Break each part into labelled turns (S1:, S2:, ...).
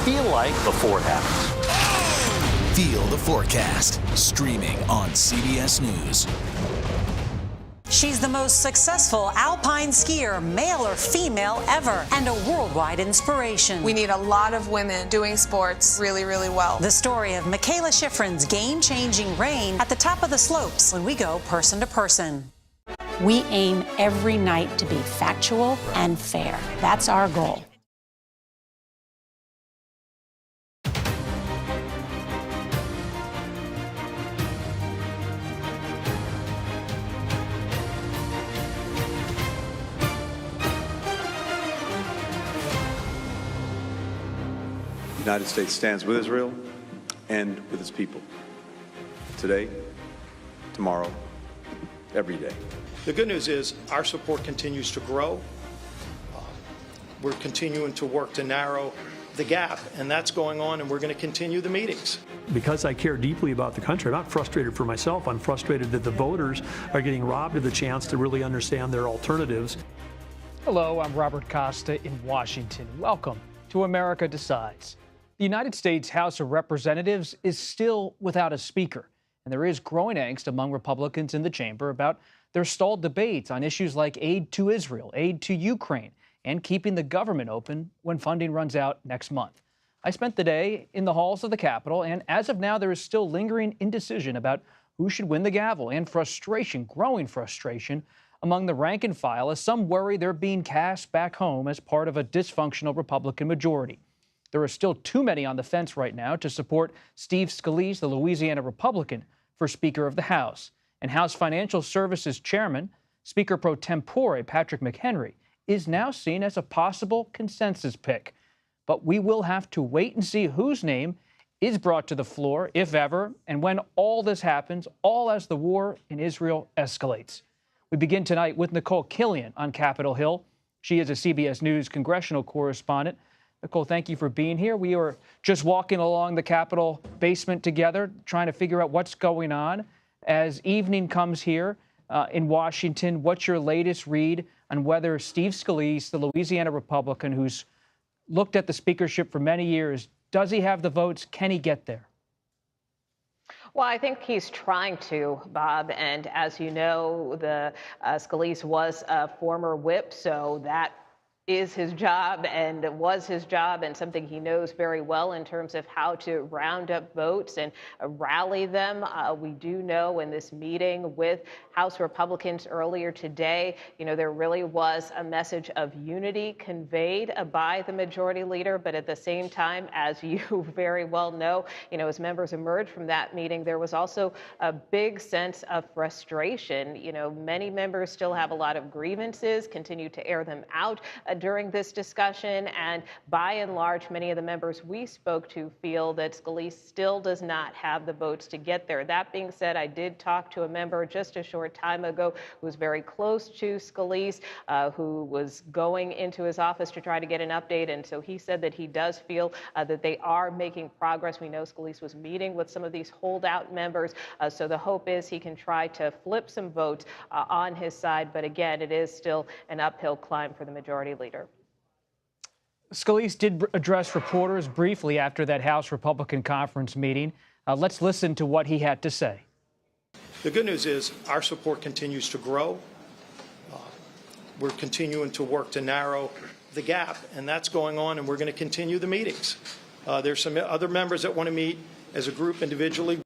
S1: feel like before it happens.
S2: Feel the forecast, streaming on CBS News.
S3: She's the most successful alpine skier, male or female, ever, and a worldwide inspiration.
S4: We need a lot of women doing sports really, really well.
S3: The story of Michaela Schifrin's game-changing reign at the top of the slopes when we go person to person. We aim every night to be factual and fair. That's our goal.
S5: The United States stands with Israel and with its people. Today, tomorrow, every day.
S6: The good news is our support continues to grow. We're continuing to work to narrow the gap, and that's going on, and we're going to continue the meetings.
S7: Because I care deeply about the country, I'm not frustrated for myself. I'm frustrated that the voters are getting robbed of the chance to really understand their alternatives.
S8: Hello, I'm Robert Costa in Washington. Welcome to America Decides. The United States House of Representatives is still without a speaker, and there is growing angst among Republicans in the chamber about their stalled debates on issues like aid to Israel, aid to Ukraine, and keeping the government open when funding runs out next month. I spent the day in the halls of the Capitol, and as of now, there is still lingering indecision about who should win the gavel and frustration, growing frustration, among the rank and file as some worry they're being cast back home as part of a dysfunctional Republican majority. There are still too many on the fence right now to support Steve Scalise, the Louisiana Republican, for Speaker of the House. And House Financial Services Chairman, Speaker pro tempore Patrick McHenry, is now seen as a possible consensus pick. But we will have to wait and see whose name is brought to the floor, if ever, and when all this happens, all as the war in Israel escalates. We begin tonight with Nicole Killian on Capitol Hill. She is a CBS News congressional correspondent. Nicole, thank you for being here. We were just walking along the Capitol basement together, trying to figure out what's going on. As evening comes here in Washington, what's your latest read on whether Steve Scalise, the Louisiana Republican who's looked at the speakership for many years, does he have the votes? Can he get there?
S9: Well, I think he's trying to, Bob. And as you know, the Scalise was a former whip, so that is his job and was his job and something he knows very well in terms of how to round up votes and rally them. We do know in this meeting with House Republicans earlier today, there really was a message of unity conveyed by the majority leader. But at the same time, as you very well know, as members emerged from that meeting, there was also a big sense of frustration. Many members still have a lot of grievances, continue to air them out during this discussion, and by and large, many of the members we spoke to feel that Scalise still does not have the votes to get there. That being said, I did talk to a member just a short time ago who was very close to Scalise, who was going into his office to try to get an update, and so he said that he does feel that they are making progress. We know Scalise was meeting with some of these holdout members, so the hope is he can try to flip some votes on his side, but again, it is still an uphill climb for the majority leader.
S8: Scalise did address reporters briefly after that House Republican conference meeting. Let's listen to what he had to say.
S6: The good news is our support continues to grow. We're continuing to work to narrow the gap, and that's going on, and we're going to continue the meetings. There's some other members that want to meet as a group individually.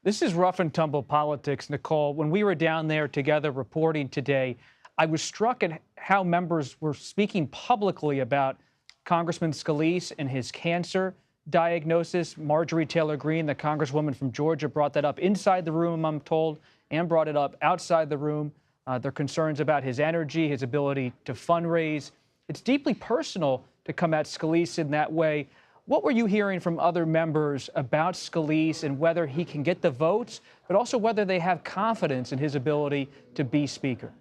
S8: This is rough and tumble politics, Nicole. When we were down there together reporting today, I was struck at how members were speaking publicly about Congressman Scalise and his cancer diagnosis. Marjorie Taylor Greene, the congresswoman from Georgia, brought that up inside the room, I'm told, and brought it up outside the room. Their concerns about his energy, his ability to fundraise. It's deeply personal to come at Scalise in that way. What were you hearing from other members about Scalise and whether he can get the votes, but also whether they have confidence in his ability to be Speaker?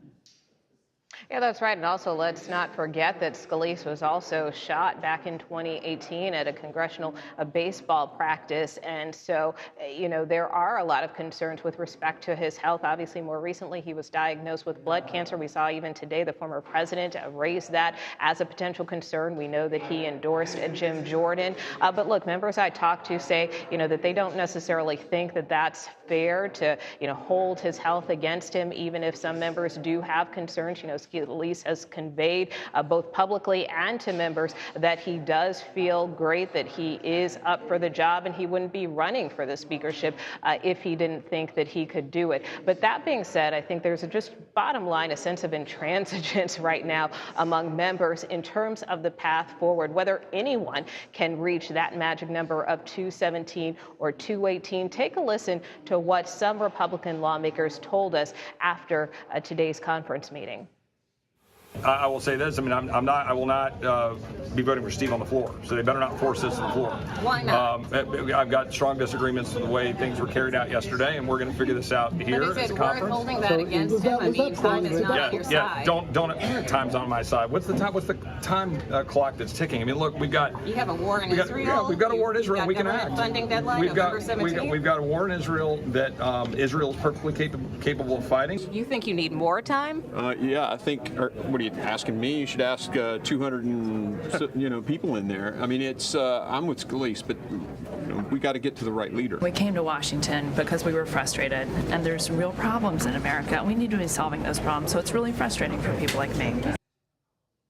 S9: Yeah, that's right. And also, let's not forget that Scalise was also shot back in 2018 at a congressional baseball practice. And so, there are a lot of concerns with respect to his health. Obviously, more recently, he was diagnosed with blood cancer. We saw even today the former president raise that as a potential concern. We know that he endorsed Jim Jordan. But look, members I talked to say, that they don't necessarily think that that's fair to, hold his health against him, even if some members do have concerns. Scalise has conveyed both publicly and to members that he does feel great, that he is up for the job, and he wouldn't be running for the speakership if he didn't think that he could do it. But that being said, I think there's just bottom line a sense of intransigence right now among members in terms of the path forward, whether anyone can reach that magic number of 217 or 218. Take a listen to what some Republican lawmakers told us after today's conference meeting.
S10: I will say this. I mean, I will not be voting for Steve on the floor. So they better not force this on the floor.
S9: Why not?
S10: I've got strong disagreements with the way things were carried out yesterday, and we're going to figure this out here
S9: but is
S10: as a
S9: it
S10: conference.
S9: worth holding that against him? I mean, time is not on your side.
S10: Don't. Time's on my side. What's the time? What's the time clock that's ticking? I mean, look, we've got.
S9: You have a war in Israel.
S10: Yeah, we've got a war in Israel. We can act.
S9: Funding deadline November 17th.
S10: We've got a war in Israel that Israel is perfectly capable of fighting.
S9: You think you need more time?
S11: Yeah, I think. What are you asking me? You should ask 200 and, people in there. I mean, it's I'm with Scalise, but we got to get to the right leader.
S12: We came to Washington because we were frustrated, and there's real problems in America. We need to be solving those problems, so it's really frustrating for people like me.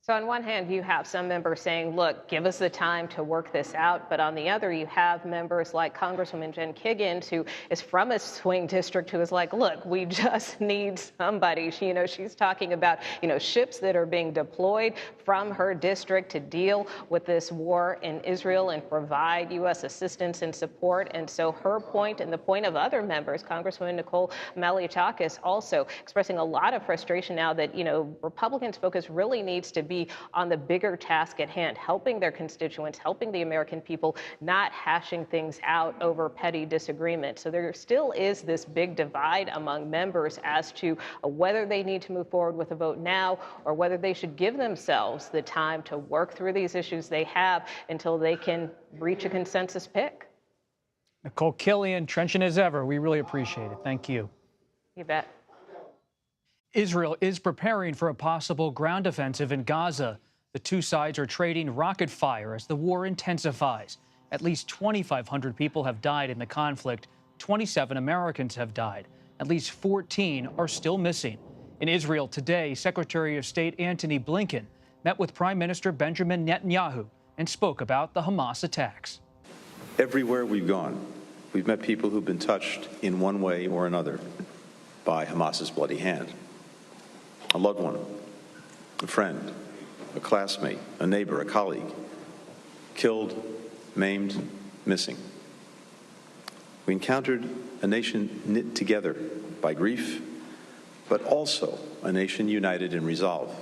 S9: So on one hand, you have some members saying, look, give us the time to work this out. But on the other, you have members like Congresswoman Jen Kiggins, who is from a swing district, who is like, look, we just need somebody. She's talking about, ships that are being deployed from her district to deal with this war in Israel and provide U.S. assistance and support. And so her point and the point of other members, Congresswoman Nicole Malliotakis, also expressing a lot of frustration now that, Republicans' focus really needs to be on the bigger task at hand, helping their constituents, helping the American people, not hashing things out over petty disagreement. So there still is this big divide among members as to whether they need to move forward with a vote now or whether they should give themselves the time to work through these issues they have until they can reach a consensus pick.
S8: Nicole Killian, trenchant as ever. We really appreciate it. Thank you.
S9: You bet.
S8: Israel is preparing for a possible ground offensive in Gaza. The two sides are trading rocket fire as the war intensifies. At least 2,500 people have died in the conflict. 27 Americans have died. At least 14 are still missing. In Israel today, Secretary of State Antony Blinken met with Prime Minister Benjamin Netanyahu and spoke about the Hamas attacks.
S5: Everywhere we've gone, we've met people who've been touched in one way or another by Hamas's bloody hand. A loved one, a friend, a classmate, a neighbor, a colleague, killed, maimed, missing. We encountered a nation knit together by grief, but also a nation united in resolve.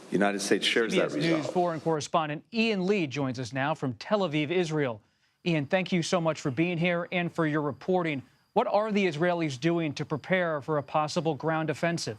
S5: The United States shares that resolve.
S8: CBS News foreign correspondent Ian Lee joins us now from Tel Aviv, Israel. Ian, thank you so much for being here and for your reporting. What are the Israelis doing to prepare for a possible ground offensive?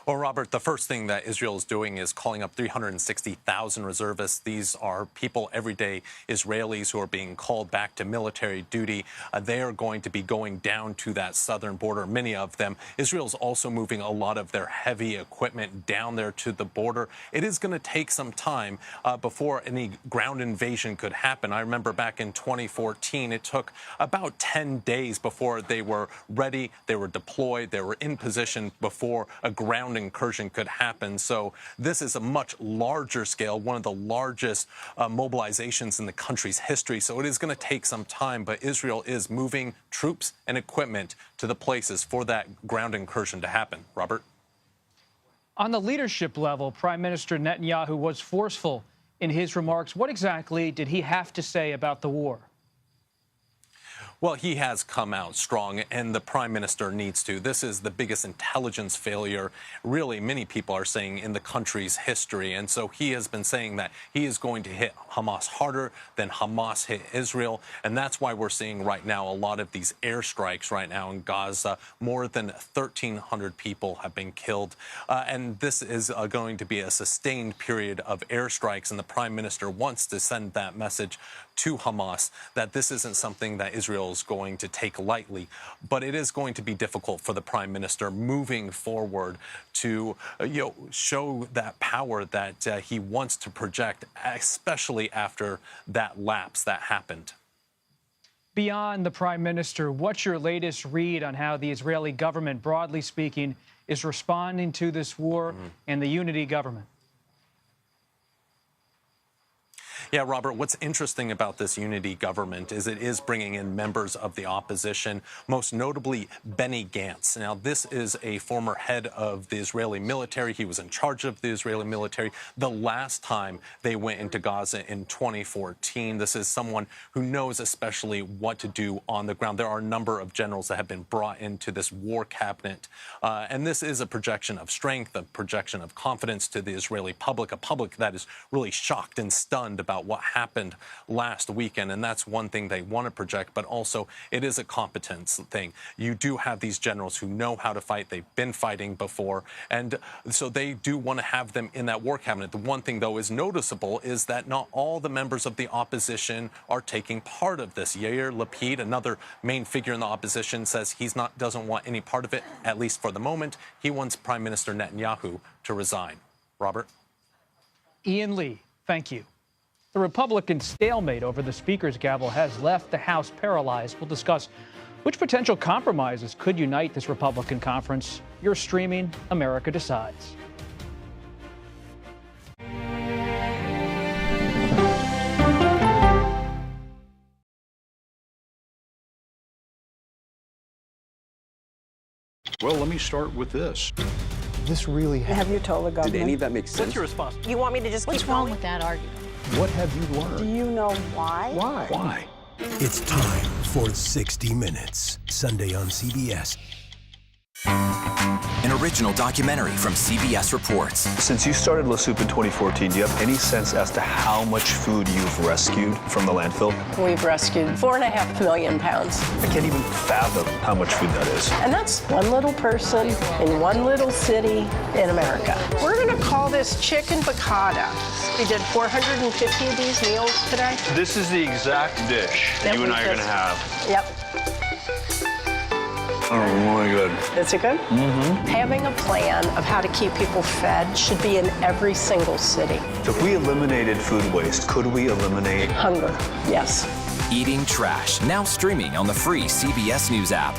S1: Well, Robert, the first thing that Israel is doing is calling up 360,000 reservists. These are people, everyday Israelis, who are being called back to military duty. They are going to be going down to that southern border, many of them. Israel's also moving a lot of their heavy equipment down there to the border. It is going to take some time before any ground invasion could happen. I remember back in 2014, it took about 10 days before they were ready, they were deployed, they were in position before a ground incursion could happen. So this is a much larger scale, one of the largest mobilizations in the country's history. So it is going to take some time, but Israel is moving troops and equipment to the places for that ground incursion to happen. Robert?
S8: On the leadership level, Prime Minister Netanyahu was forceful in his remarks. What exactly did he have to say about the war?
S1: Well, he has come out strong, and the Prime Minister needs to. This is the biggest intelligence failure, really, many people are saying, in the country's history. And so he has been saying that he is going to hit Hamas harder than Hamas hit Israel. And that's why we're seeing right now a lot of these airstrikes right now in Gaza. More than 1,300 people have been killed. And this is going to be a sustained period of airstrikes. And the Prime Minister wants to send that message to Hamas that this isn't something that Israel is going to take lightly, but it is going to be difficult for the Prime Minister moving forward to show that power that he wants to project, especially after that lapse that happened.
S8: Beyond the Prime Minister, what's your latest read on how the Israeli government, broadly speaking, is responding to this war and the unity government?
S1: Yeah, Robert, what's interesting about this unity government is it is bringing in members of the opposition, most notably Benny Gantz. Now, this is a former head of the Israeli military. He was in charge of the Israeli military the last time they went into Gaza in 2014. This is someone who knows especially what to do on the ground. There are a number of generals that have been brought into this war cabinet. And this is a projection of strength, a projection of confidence to the Israeli public, a public that is really shocked and stunned about what happened last weekend. And that's one thing they want to project, but also it is a competence thing. You do have these generals who know how to fight. They've been fighting before. And so they do want to have them in that war cabinet. The one thing, though, is noticeable is that not all the members of the opposition are taking part of this. Yair Lapid, another main figure in the opposition, says doesn't want any part of it, at least for the moment. He wants Prime Minister Netanyahu to resign. Robert?
S8: Ian Lee, thank you. The Republican stalemate over the Speaker's gavel has left the House paralyzed. We'll discuss which potential compromises could unite this Republican conference. You're streaming America Decides.
S13: Well, let me start with this.
S14: This really happened. Have you told the government?
S13: Did any of that make sense?
S14: What's your response?
S15: You want me to just
S16: What's wrong with that argument?
S13: What have you learned?
S14: Do you know why?
S13: Why?
S14: Why?
S17: It's time for 60 Minutes, Sunday on CBS.
S2: An original documentary from CBS Reports.
S18: Since you started La Soup in 2014, do you have any sense as to how much food you've rescued from the landfill?
S14: We've rescued 4.5 million pounds.
S18: I can't even fathom how much food that is.
S14: And that's one little person in one little city in America. We're going to call this chicken piccata. We did 450 of these meals today.
S18: This is the exact dish that you and I are going to have.
S14: Yep.
S18: Oh, my God.
S14: Is it good?
S18: Mm-hmm.
S14: Having a plan of how to keep people fed should be in every single city.
S18: If we eliminated food waste, could we eliminate
S14: hunger? Yes.
S2: Eating Trash, now streaming on the free CBS News app.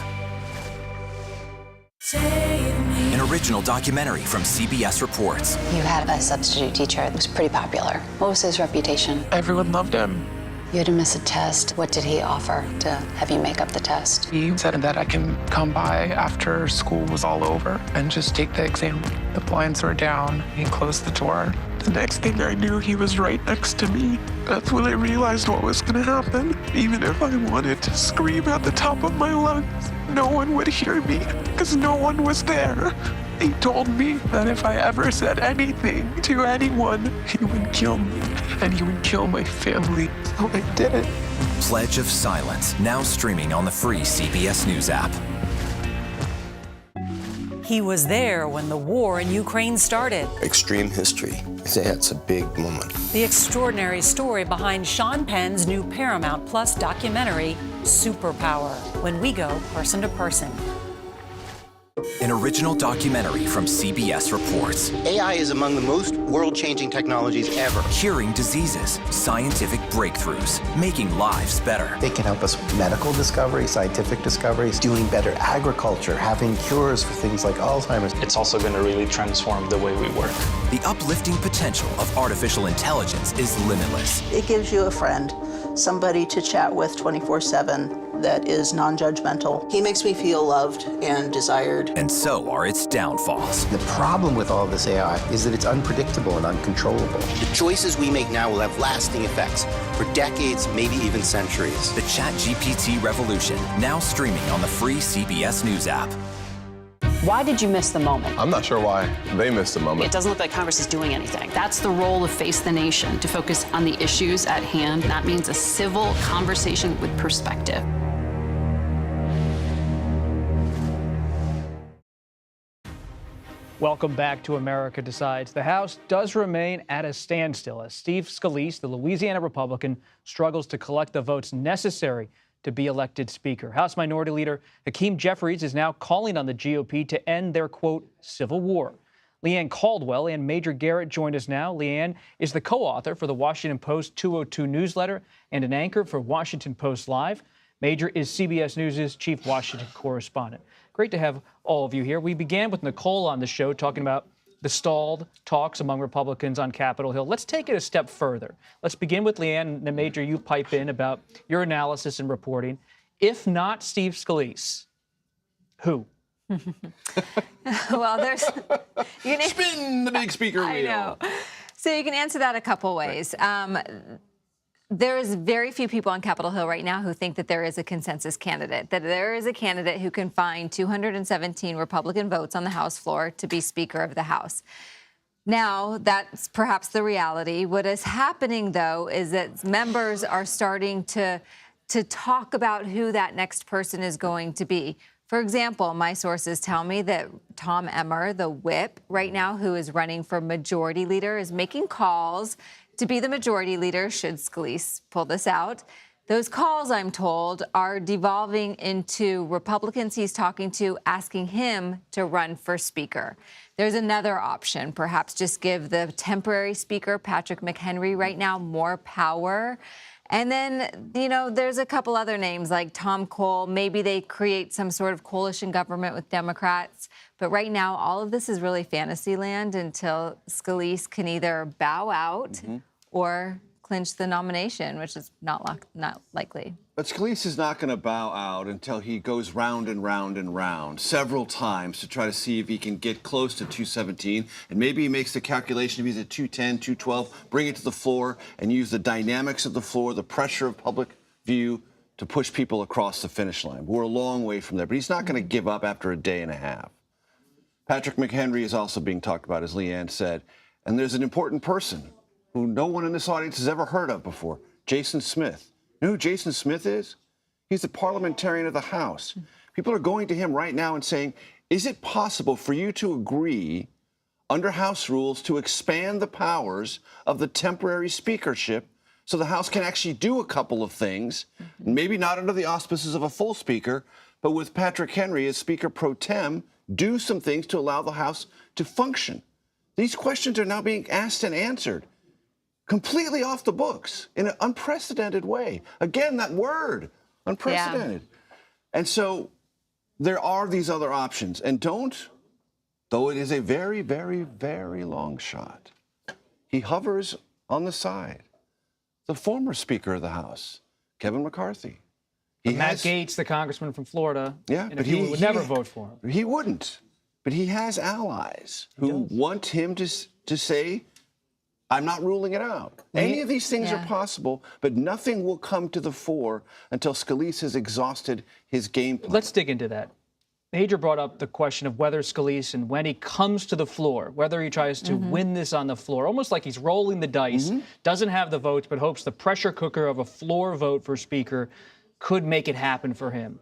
S2: An original documentary from CBS Reports.
S19: You had a substitute teacher that was pretty popular. What was his reputation?
S20: Everyone loved him.
S19: You had to miss a test. What did he offer to have you make up the test?
S20: He said that I can come by after school was all over and just take the exam. The blinds were down. He closed the door. The next thing I knew, he was right next to me. That's when I realized what was going to happen. Even if I wanted to scream at the top of my lungs, no one would hear me because no one was there. He told me that if I ever said anything to anyone, he would kill me and he would kill my family. So I did it.
S2: Pledge of Silence, now streaming on the free CBS News app.
S3: He was there when the war in Ukraine started.
S21: Extreme history. It's a big moment.
S3: The extraordinary story behind Sean Penn's new Paramount Plus documentary, Superpower, when we go person to person.
S2: An original documentary from CBS Reports.
S22: AI is among the most world-changing technologies ever.
S2: Curing diseases, scientific breakthroughs, making lives better.
S22: They can help us with medical discoveries, scientific discoveries, doing better agriculture, having cures for things like Alzheimer's.
S23: It's also going to really transform the way we work.
S2: The uplifting potential of artificial intelligence is limitless.
S24: It gives you a friend, somebody to chat with 24/7.
S4: that is non-judgmental. He makes me feel loved and desired.
S2: And so are its downfalls.
S22: The problem with all this AI is that it's unpredictable and uncontrollable.
S21: The choices we make now will have lasting effects for decades, maybe even centuries.
S2: The ChatGPT revolution, now streaming on the free CBS News app.
S3: Why did you miss the moment?
S15: I'm not sure why they missed the moment.
S16: It doesn't look like Congress is doing anything. That's the role of Face the Nation, to focus on the issues at hand. That means a civil conversation with perspective.
S8: Welcome back to America Decides. The House does remain at a standstill as Steve Scalise, the Louisiana Republican, struggles to collect the votes necessary to be elected Speaker. House Minority Leader Hakeem Jeffries is now calling on the GOP to end their, quote, civil war. Leanne Caldwell and Major Garrett joined us now. Leanne is the co-author for the Washington Post 202 newsletter and an anchor for Washington Post Live. Major is CBS News' chief Washington correspondent. Great to have all of you here. We began with Nicole on the show talking about the stalled talks among Republicans on Capitol Hill. Let's take it a step further. Let's begin with Leanne and Major. You pipe in about your analysis and reporting. If not Steve Scalise, who?
S24: Well, there's
S11: spin the big speaker wheel.
S24: I know. So you can answer that a couple ways. There is very few people on Capitol Hill right now who think that there is a consensus candidate, that there is a candidate who can find 217 Republican votes on the House floor to be Speaker of the House. Now, that's perhaps the reality. What is happening, though, is that members are starting to talk about who that next person is going to be. For example, my sources tell me that Tom Emmer, the whip right now, who is running for majority leader, is making calls to be the majority leader should Scalise pull this out. Those calls, I'm told, are devolving into Republicans he's talking to asking him to run for Speaker. There's another option, perhaps just give the temporary Speaker, Patrick McHenry, right now more power. And then, you know, there's a couple other names like Tom Cole. Maybe they create some sort of coalition government with Democrats. But right now, all of this is really fantasy land until Scalise can either bow out or clinch the nomination, which is not likely.
S25: But Scalise is not going to bow out until he goes round and round and round several times to try to see if he can get close to 217. And maybe he makes the calculation if he's at 210, 212, bring it to the floor and use the dynamics of the floor, the pressure of public view to push people across the finish line. We're a long way from there, but he's not going to give up after a day and a half. Patrick McHenry is also being talked about, as Leanne said. And there's an important person who no one in this audience has ever heard of before, Jason Smith. You know who Jason Smith is? He's the parliamentarian of the House. People are going to him right now and saying, is it possible for you to agree under House rules to expand the powers of the temporary speakership so the House can actually do a couple of things, maybe not under the auspices of a full speaker, but with Patrick Henry as Speaker pro tem, do some things to allow the House to function. These questions are now being asked and answered completely off the books in an unprecedented way. Again, that word, unprecedented. Yeah. And so there are these other options. And though it is a very, very, very long shot, he hovers on the side. The former Speaker of the House, Kevin McCarthy.
S8: Matt Gaetz, the congressman from Florida,
S25: but
S8: he would never vote for him.
S25: He wouldn't. But he has allies who want him to say, I'm not ruling it out. Any of these things are possible, but nothing will come to the fore until Scalise has exhausted his game plan.
S8: Let's dig into that. Major brought up the question of whether Scalise, and when he comes to the floor, whether he tries to win this on the floor, almost like he's rolling the dice, doesn't have the votes, but hopes the pressure cooker of a floor vote for Speaker could make it happen for him.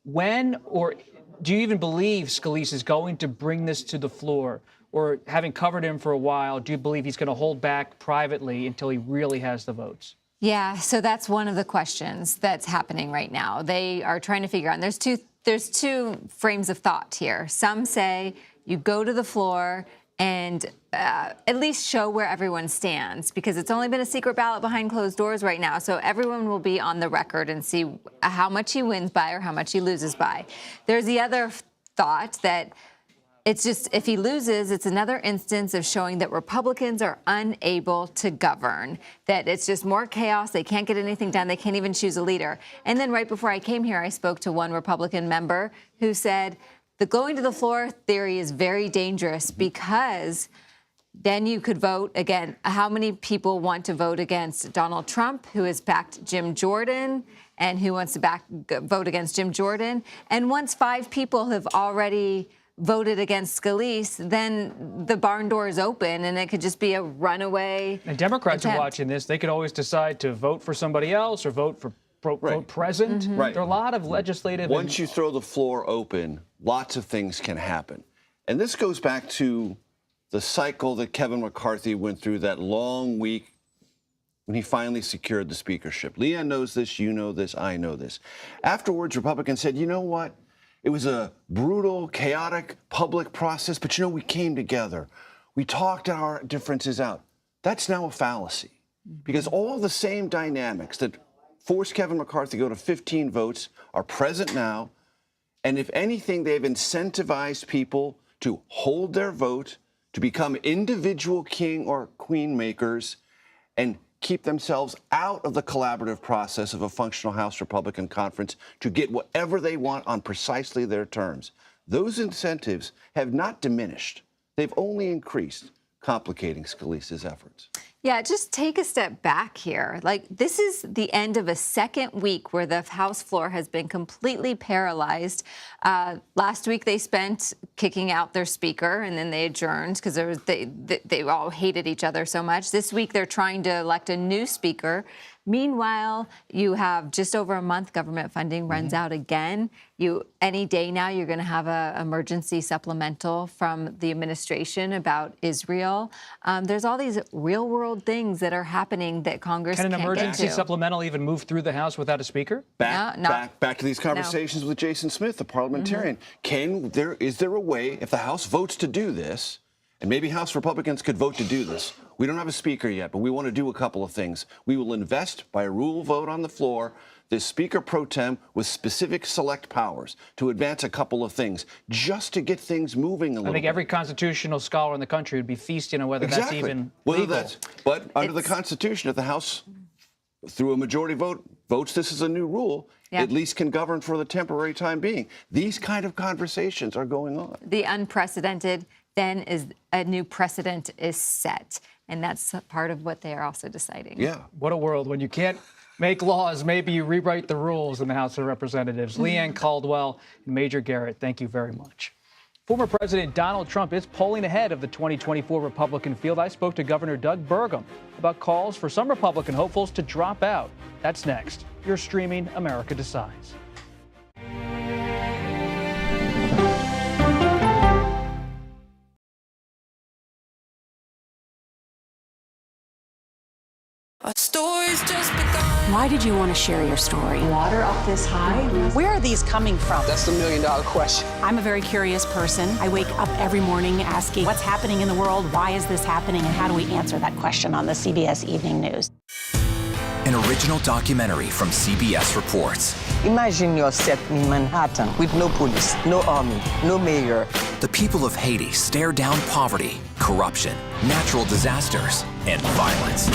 S8: When, or do you even believe Scalise is going to bring this to the floor? Or having covered him for a while, do you believe he's going to hold back privately until he really has the votes?
S24: Yeah, so that's one of the questions that's happening right now. They are trying to figure out, and there's two frames of thought here. Some say you go to the floor and at least show where everyone stands, because it's only been a secret ballot behind closed doors right now. So everyone will be on the record and see how much he wins by or how much he loses by. There's the other thought that It's just, if he loses, it's another instance of showing that Republicans are unable to govern, that it's just more chaos. They can't get anything done. They can't even choose a leader. And then right before I came here, I spoke to one Republican member who said the going to the floor theory is very dangerous because then you could vote again. How many people want to vote against Donald Trump, who has backed Jim Jordan, and who wants to vote against Jim Jordan? And once 5 people have already voted against Scalise, then the barn door is open and it could just be a runaway
S8: And Democrats
S24: attempt.
S8: are watching this. They could always decide to vote for somebody else or vote for vote present.
S25: Right.
S8: There are a lot of legislative...
S25: Once you throw the floor open, lots of things can happen. And this goes back to the cycle that Kevin McCarthy went through that long week when he finally secured the speakership. Leanne knows this, you know this, I know this. Afterwards, Republicans said, you know what? It was a brutal, chaotic public process, but you know, we came together. We talked our differences out. That's now a fallacy because all the same dynamics that forced Kevin McCarthy to go to 15 votes are present now. And if anything, they've incentivized people to hold their vote, to become individual king or queen makers, and keep themselves out of the collaborative process of a functional House Republican conference to get whatever they want on precisely their terms. Those incentives have not diminished. They've only increased, complicating Scalise's efforts.
S24: Yeah, just take a step back here. Like, this is the end of a second week where the House floor has been completely paralyzed. Last week they spent kicking out their speaker, and then they adjourned because they all hated each other so much. This week they're trying to elect a new speaker. Meanwhile, you have just over a month. Government funding runs out again. Any day now, you're going to have an emergency supplemental from the administration about Israel. There's all these real-world things that are happening that Congress can't get to.
S8: Can an emergency supplemental even move through the House without a speaker?
S25: Back to these conversations with Jason Smith, the parliamentarian. Is there a way, if the House votes to do this, and maybe House Republicans could vote to do this? We don't have a speaker yet, but we want to do a couple of things. We will invest by a rule vote on the floor this speaker pro tem with specific select powers to advance a couple of things just to get things moving a little bit.
S8: I think every constitutional scholar in the country would be feasting on whether that's even legal.
S25: But under the Constitution, if the House, through a majority vote, votes this as a new rule, at least can govern for the temporary time being. These kind of conversations are going on.
S24: The unprecedented then is a new precedent is set. And that's part of what they are also deciding.
S25: Yeah.
S8: What a world when you can't make laws. Maybe you rewrite the rules in the House of Representatives. Leanne Caldwell and Major Garrett, thank you very much. Former President Donald Trump is polling ahead of the 2024 Republican field. I spoke to Governor Doug Burgum about calls for some Republican hopefuls to drop out. That's next. You're streaming America Decides.
S6: Our story's just begun.
S3: Why did you want to share your story?
S4: Water up this high?
S3: Where are these coming from?
S7: That's the $1 million question.
S3: I'm a very curious person. I wake up every morning asking what's happening in the world, why is this happening, and how do we answer that question on the CBS Evening News?
S2: An original documentary from CBS Reports.
S9: Imagine yourself in Manhattan with no police, no army, no mayor.
S2: The people of Haiti stare down poverty, corruption, natural disasters, and violence.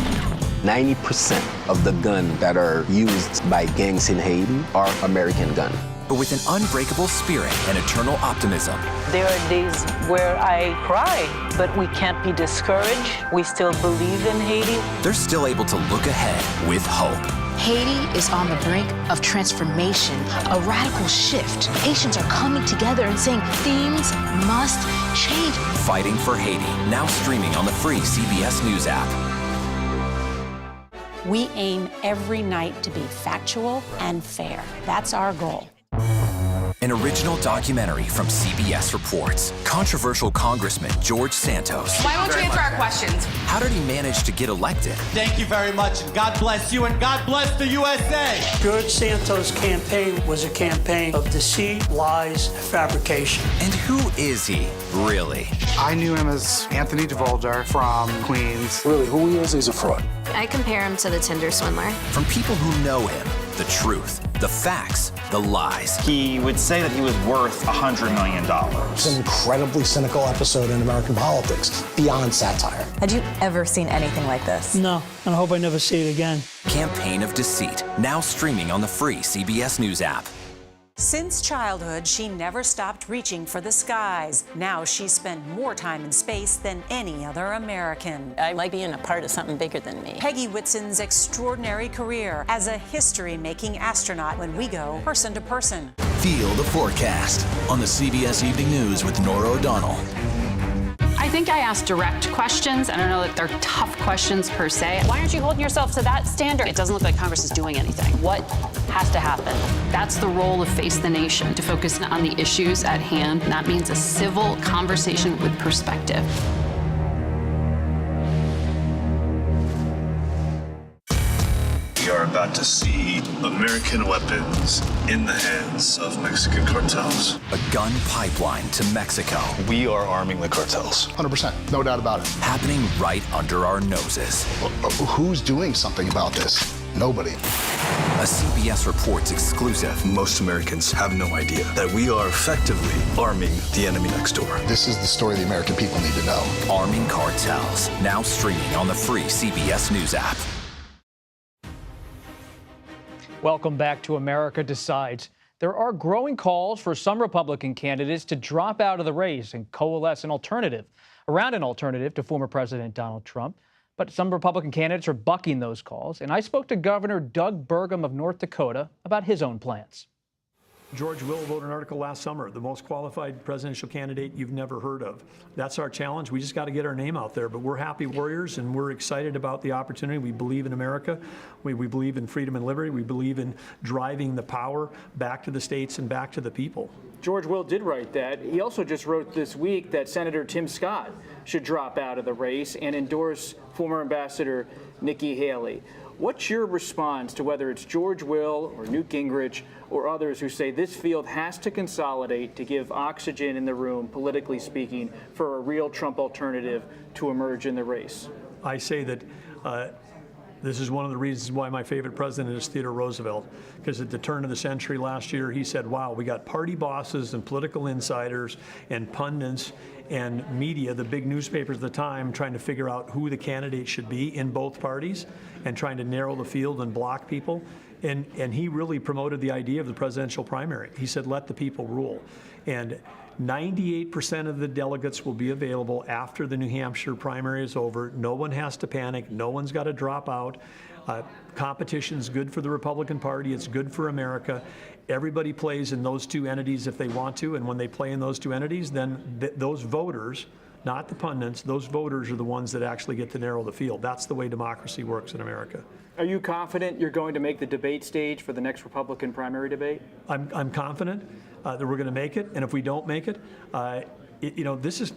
S22: 90% of the guns that are used by gangs in Haiti are American guns.
S2: But with an unbreakable spirit and eternal optimism.
S9: There are days where I cry, but we can't be discouraged. We still believe in Haiti.
S2: They're still able to look ahead with hope.
S10: Haiti is on the brink of transformation, a radical shift. Haitians are coming together and saying things must change.
S2: Fighting for Haiti, now streaming on the free CBS News app.
S3: We aim every night to be factual and fair. That's our goal.
S2: An original documentary from CBS Reports. Controversial Congressman George Santos.
S12: Why won't you answer our questions?
S2: How did he manage to get elected?
S26: Thank you very much, and God bless you, and God bless the USA.
S27: George Santos' campaign was a campaign of deceit, lies, and fabrication.
S2: And who is he, really?
S28: I knew him as Anthony Dvoldar from Queens.
S17: Really, who he is, he's a fraud.
S10: I compare him to the Tinder swindler.
S2: From people who know him The truth, the facts, the lies.
S23: He would say that he was worth $100 million.
S1: It's an incredibly cynical episode in American politics, beyond satire.
S5: Had you ever seen anything like this?
S27: No, and I hope I never see it again.
S2: Campaign of Deceit, now streaming on the free CBS News app.
S3: Since childhood, she never stopped reaching for the skies. Now she's spent more time in space than any other American.
S9: I like being a part of something bigger than me.
S3: Peggy Whitson's extraordinary career as a history-making astronaut when we go person to person.
S17: Feel the forecast on the CBS Evening News with Norah O'Donnell.
S16: I think I asked direct questions. I don't know that they're tough questions per se. Why aren't you holding yourself to that standard? It doesn't look like Congress is doing anything. What has to happen? That's the role of Face the Nation, to focus on the issues at hand. And that means a civil conversation with perspective.
S7: We are about to see American weapons in the hands of Mexican cartels.
S2: A gun pipeline to Mexico.
S7: We are arming the cartels.
S28: 100%, no doubt about it.
S2: Happening right under our noses.
S28: Who's doing something about this? Nobody.
S2: A CBS Reports exclusive.
S7: Most Americans have no idea that we are effectively arming the enemy next door.
S28: This is the story the American people need to know.
S2: Arming cartels, now streaming on the free CBS News app.
S8: Welcome back to America Decides. There are growing calls for some Republican candidates to drop out of the race and coalesce around an alternative to former President Donald Trump. But some Republican candidates are bucking those calls. And I spoke to Governor Doug Burgum of North Dakota about his own plans.
S12: George Will wrote an article last summer, the most qualified presidential candidate you've never heard of. That's our challenge. We just got to get our name out there. But we're happy warriors, and we're excited about the opportunity. We believe in America. We believe in freedom and liberty. We believe in driving the power back to the states and back to the people.
S13: George Will did write that. He also just wrote this week that Senator Tim Scott should drop out of the race and endorse former Ambassador Nikki Haley. What's your response to whether it's George Will or Newt Gingrich or others who say this field has to consolidate to give oxygen in the room, politically speaking, for a real Trump alternative to emerge in the race?
S12: I say that this is one of the reasons why my favorite president is Theodore Roosevelt, because at the turn of the century last year, he said, wow, we got party bosses and political insiders and pundits and media, the big newspapers at the time, trying to figure out who the candidate should be in both parties and trying to narrow the field and block people. And he really promoted the idea of the presidential primary. He said, let the people rule. And 98% of the delegates will be available after the New Hampshire primary is over. No one has to panic. No one's got to drop out. Competition's good for the Republican Party. It's good for America. Everybody plays in those two entities if they want to, and when they play in those two entities, then those voters, not the pundits, those voters are the ones that actually get to narrow the field. That's the way democracy works in America.
S13: Are you confident you're going to make the debate stage for the next Republican primary debate?
S12: I'm confident that we're going to make it, and if we don't make it, this is.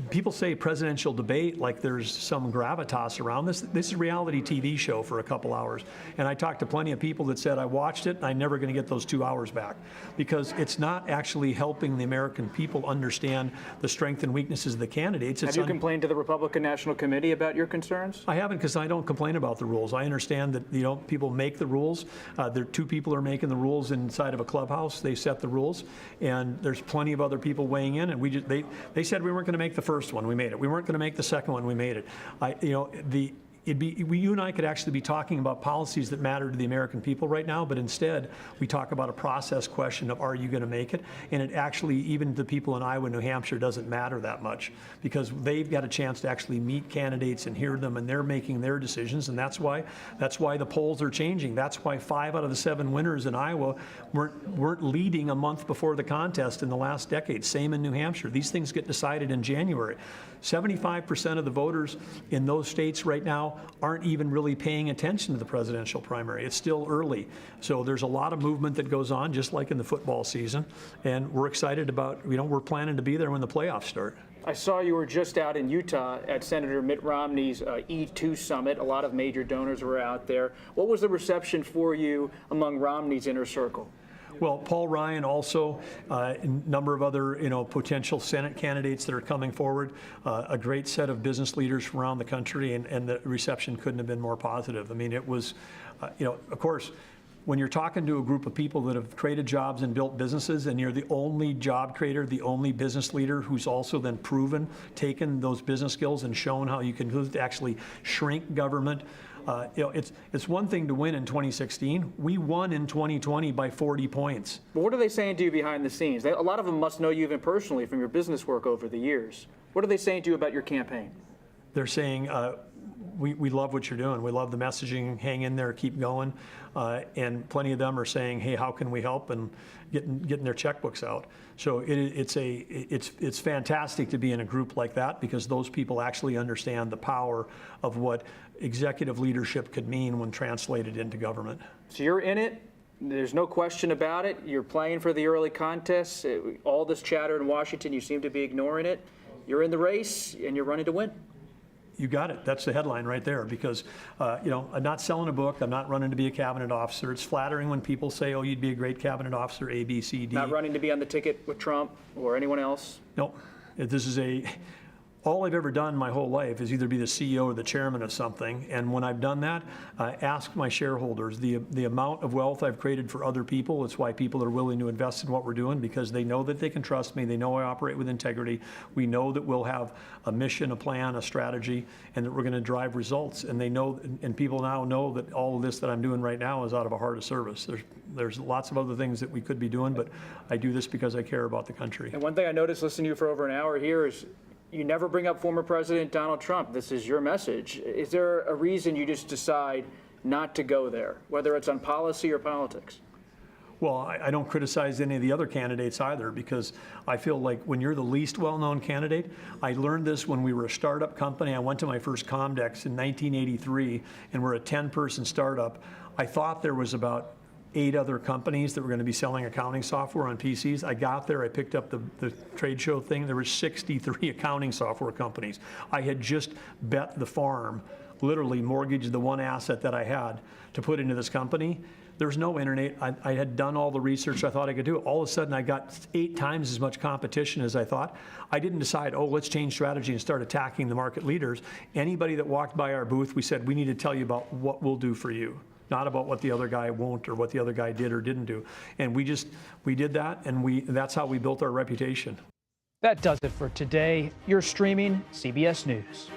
S12: People say presidential debate like there's some gravitas around this. This is a reality TV show for a couple hours. And I talked to plenty of people that said, I watched it, and I'm never going to get those 2 hours back. Because it's not actually helping the American people understand the strength and weaknesses of the candidates.
S13: Have you complained to the Republican National Committee about your concerns?
S12: I haven't, because I don't complain about the rules. I understand that people make the rules. There 2 people are making the rules inside of a clubhouse. They set the rules. And there's plenty of other people weighing in. And they said we weren't going to make the first one, we made it. We weren't going to make the second one, we made it. You and I could actually be talking about policies that matter to the American people right now, but instead we talk about a process question of, are you going to make it? And it actually, even to people in Iowa and New Hampshire, doesn't matter that much, because they've got a chance to actually meet candidates and hear them, and they're making their decisions. And that's why the polls are changing. That's why 5 out of the 7 winners in Iowa weren't leading a month before the contest in the last decade. Same in New Hampshire. These things get decided in January. 75% of the voters in those states right now aren't even really paying attention to the presidential primary. It's still early. So there's a lot of movement that goes on, just like in the football season. And we're excited about, we're planning to be there when the playoffs start.
S13: I saw you were just out in Utah at Senator Mitt Romney's E2 summit. A lot of major donors were out there. What was the reception for you among Romney's inner circle?
S12: Well, Paul Ryan, also a number of other potential Senate candidates that are coming forward, a great set of business leaders from around the country, and the reception couldn't have been more positive. I mean, it was, of course, when you're talking to a group of people that have created jobs and built businesses, and you're the only job creator, the only business leader who's also then proven, taken those business skills and shown how you can actually shrink government. It's one thing to win in 2016. We won in 2020 by 40 points.
S13: But what are they saying to you behind the scenes? A lot of them must know you even personally from your business work over the years. What are they saying to you about your campaign?
S12: They're saying, we love what you're doing. We love the messaging. Hang in there, keep going. And plenty of them are saying, hey, how can we help? And getting their checkbooks out. So it's fantastic to be in a group like that, because those people actually understand the power of what executive leadership could mean when translated into government.
S13: So you're in it. There's no question about it. You're playing for the early contests. All this chatter in Washington, you seem to be ignoring it. You're in the race, and you're running to win.
S12: You got it. That's the headline right there, because, I'm not selling a book. I'm not running to be a cabinet officer. It's flattering when people say, oh, you'd be a great cabinet officer, A, B, C, D.
S13: Not running to be on the ticket with Trump or anyone else?
S12: No. This is all I've ever done my whole life is either be the CEO or the chairman of something. And when I've done that, I ask my shareholders the amount of wealth I've created for other people. It's why people are willing to invest in what we're doing, because they know that they can trust me. They know I operate with integrity. We know that we'll have a mission, a plan, a strategy, and that we're going to drive results. And they know, and people now know that all of this that I'm doing right now is out of a heart of service. There's lots of other things that we could be doing, but I do this because I care about the country.
S13: And one thing I noticed listening to you for over an hour here is you never bring up former President Donald Trump. This is your message. Is there a reason you just decide not to go there, whether it's on policy or politics?
S12: Well, I don't criticize any of the other candidates either, because I feel like when you're the least well-known candidate, I learned this when we were a startup company. I went to my first Comdex in 1983, and we're a 10-person startup. I thought there was about 8 other companies that were going to be selling accounting software on PCs. I got there, I picked up the trade show thing. There were 63 accounting software companies. I had just bet the farm, literally mortgaged the one asset that I had to put into this company. There's no internet. I had done all the research I thought I could do. All of a sudden, I got 8 times as much competition as I thought. I didn't decide, oh, let's change strategy and start attacking the market leaders. Anybody that walked by our booth, we said, we need to tell you about what we'll do for you, not about what the other guy won't or what the other guy did or didn't do. And we did that, and that's how we built our reputation.
S8: That does it for today. You're streaming CBS News.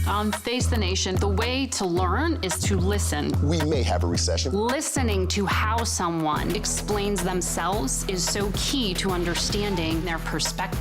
S16: On Face the Nation, the way to learn is to listen.
S28: We may have a recession.
S16: Listening to how someone explains themselves is so key to understanding their perspective.